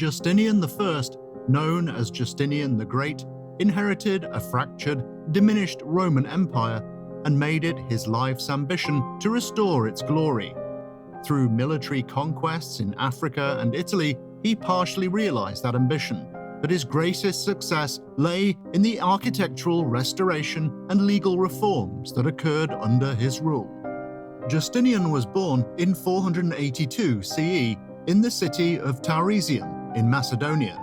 Justinian I, known as Justinian the Great, inherited a fractured, diminished Roman Empire and made it his life's ambition to restore its glory. Through military conquests in Africa and Italy, he partially realized that ambition, but his greatest success lay in the architectural restoration and legal reforms that occurred under his rule. Justinian was born in 482 CE in the city of Tauresium in Macedonia.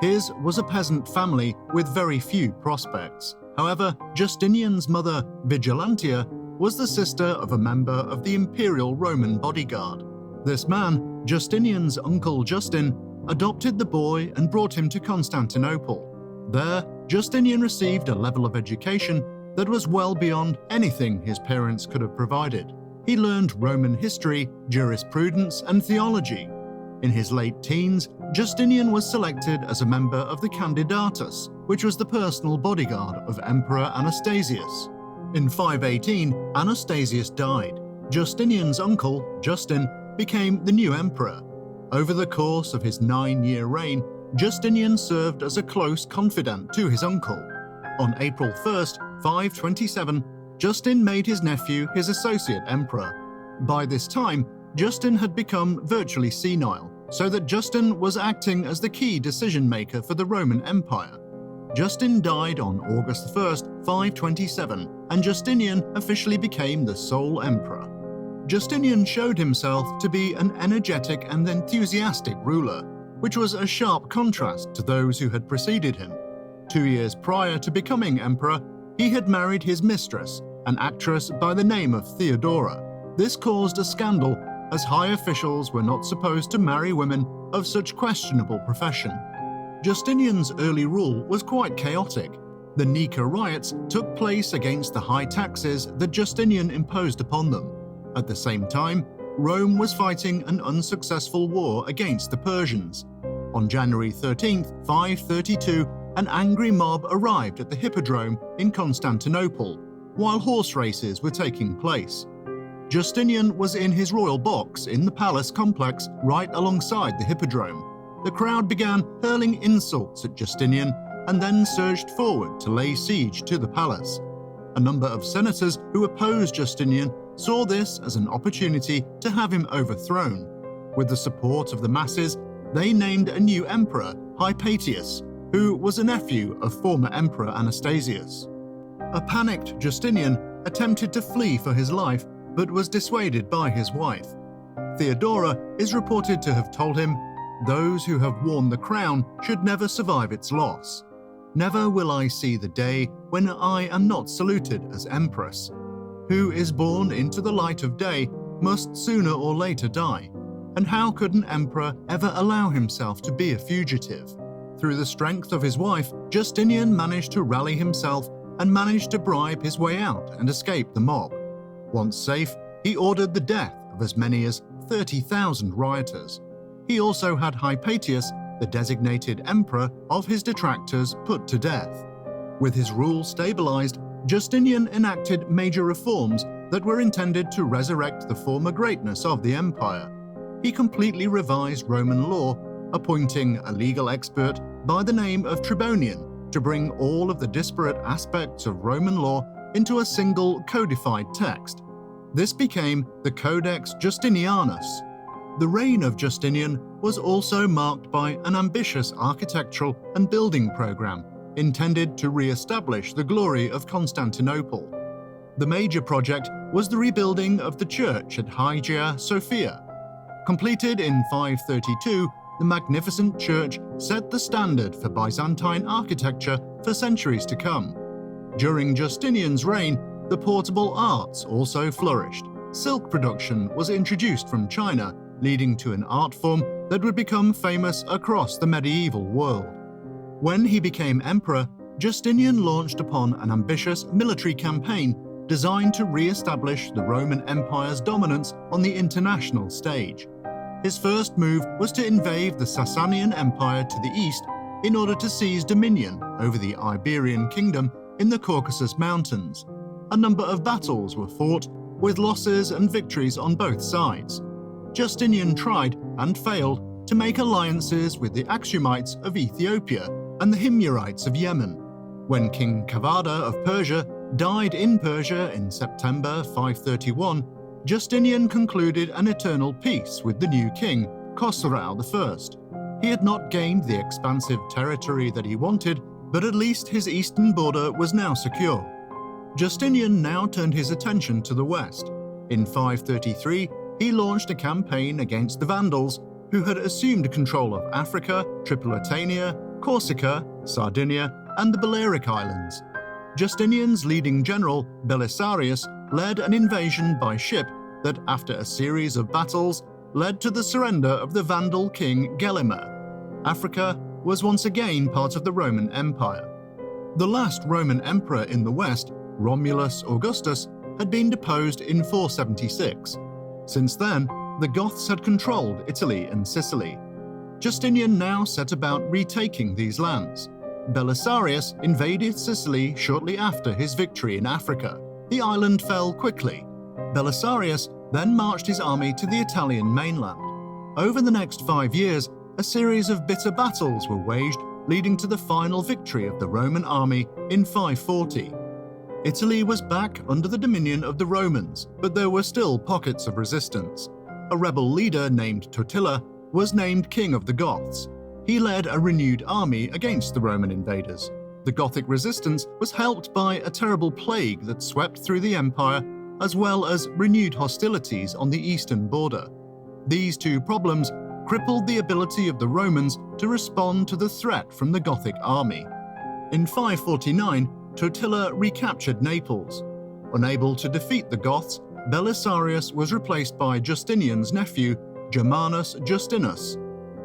His was a peasant family with very few prospects. However, Justinian's mother, Vigilantia, was the sister of a member of the Imperial Roman Bodyguard. This man, Justinian's uncle Justin, adopted the boy and brought him to Constantinople. There, Justinian received a level of education that was well beyond anything his parents could have provided. He learned Roman history, jurisprudence, and theology. In his late teens, Justinian was selected as a member of the Candidatus, which was the personal bodyguard of Emperor Anastasius. In 518, Anastasius died. Justinian's uncle, Justin, became the new emperor. Over the course of his 9-year reign, Justinian served as a close confidant to his uncle. On April 1st, 527, Justin made his nephew his associate emperor. By this time, Justin had become virtually senile, so that Justin was acting as the key decision-maker for the Roman Empire. Justin died on August 1st, 527, and Justinian officially became the sole emperor. Justinian showed himself to be an energetic and enthusiastic ruler, which was a sharp contrast to those who had preceded him. 2 years prior to becoming emperor, he had married his mistress, an actress by the name of Theodora. This caused a scandal, as high officials were not supposed to marry women of such questionable profession. Justinian's early rule was quite chaotic. The Nika riots took place against the high taxes that Justinian imposed upon them. At the same time, Rome was fighting an unsuccessful war against the Persians. On January 13, 532, an angry mob arrived at the Hippodrome in Constantinople, while horse races were taking place. Justinian was in his royal box in the palace complex right alongside the Hippodrome. The crowd began hurling insults at Justinian and then surged forward to lay siege to the palace. A number of senators who opposed Justinian saw this as an opportunity to have him overthrown. With the support of the masses, they named a new emperor, Hypatius, who was a nephew of former Emperor Anastasius. A panicked Justinian attempted to flee for his life, but was dissuaded by his wife. Theodora is reported to have told him, "Those who have worn the crown should never survive its loss. Never will I see the day when I am not saluted as empress. Who is born into the light of day must sooner or later die, and how could an emperor ever allow himself to be a fugitive?" Through the strength of his wife, Justinian managed to rally himself and managed to bribe his way out and escape the mob. Once safe, he ordered the death of as many as 30,000 rioters. He also had Hypatius, the designated emperor of his detractors, put to death. With his rule stabilized, Justinian enacted major reforms that were intended to resurrect the former greatness of the empire. He completely revised Roman law, appointing a legal expert by the name of Tribonian to bring all of the disparate aspects of Roman law into a single codified text. This became the Codex Justinianus. The reign of Justinian was also marked by an ambitious architectural and building program intended to re-establish the glory of Constantinople. The major project was the rebuilding of the church at Hagia Sophia. Completed in 532, the magnificent church set the standard for Byzantine architecture for centuries to come. During Justinian's reign, the portable arts also flourished. Silk production was introduced from China, leading to an art form that would become famous across the medieval world. When he became emperor, Justinian launched upon an ambitious military campaign designed to re-establish the Roman Empire's dominance on the international stage. His first move was to invade the Sasanian Empire to the east in order to seize dominion over the Iberian Kingdom in the Caucasus Mountains. A number of battles were fought, with losses and victories on both sides. Justinian tried and failed, to make alliances with the Axumites of Ethiopia and the Himyarites of Yemen. When King Kavada of Persia died in Persia in September 531, Justinian concluded an eternal peace with the new king, Khosrau I. He had not gained the expansive territory that he wanted, but at least his eastern border was now secure. Justinian now turned his attention to the west. In 533, he launched a campaign against the Vandals, who had assumed control of Africa, Tripolitania, Corsica, Sardinia, and the Balearic Islands. Justinian's leading general, Belisarius, led an invasion by ship that, after a series of battles, led to the surrender of the Vandal king Gelimer. Africa was once again part of the Roman Empire. The last Roman emperor in the west, Romulus Augustus, had been deposed in 476. Since then, the Goths had controlled Italy and Sicily. Justinian now set about retaking these lands. Belisarius invaded Sicily shortly after his victory in Africa. The island fell quickly. Belisarius then marched his army to the Italian mainland. Over the next 5 years, a series of bitter battles were waged, leading to the final victory of the Roman army in 540. Italy was back under the dominion of the Romans, but there were still pockets of resistance. A rebel leader named Totila was named king of the Goths. He led a renewed army against the Roman invaders. The Gothic resistance was helped by a terrible plague that swept through the empire, as well as renewed hostilities on the eastern border. These two problems crippled the ability of the Romans to respond to the threat from the Gothic army. In 549, Totila recaptured Naples. Unable to defeat the Goths, Belisarius was replaced by Justinian's nephew, Germanus Justinus.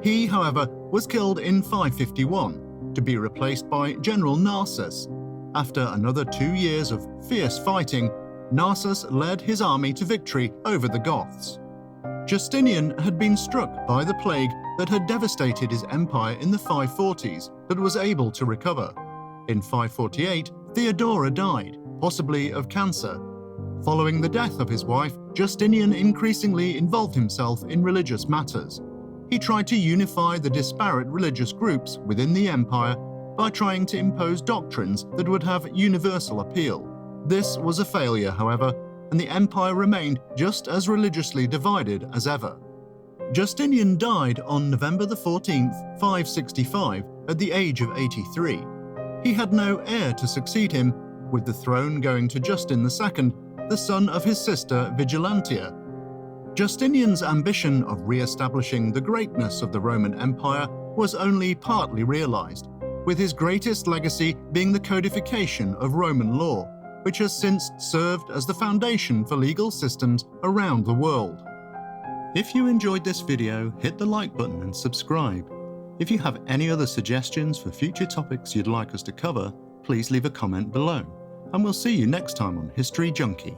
He, however, was killed in 551, to be replaced by General Narses. After another 2 years of fierce fighting, Narses led his army to victory over the Goths. Justinian had been struck by the plague that had devastated his empire in the 540s, but was able to recover. In 548, Theodora died, possibly of cancer. Following the death of his wife, Justinian increasingly involved himself in religious matters. He tried to unify the disparate religious groups within the empire by trying to impose doctrines that would have universal appeal. This was a failure, however, and the empire remained just as religiously divided as ever. Justinian died on November 14, 565, at the age of 83. He had no heir to succeed him, with the throne going to Justin II, the son of his sister Vigilantia. Justinian's ambition of re-establishing the greatness of the Roman Empire was only partly realized, with his greatest legacy being the codification of Roman law, which has since served as the foundation for legal systems around the world. If you enjoyed this video, hit the like button and subscribe. If you have any other suggestions for future topics you'd like us to cover, please leave a comment below, and we'll see you next time on History Junkie.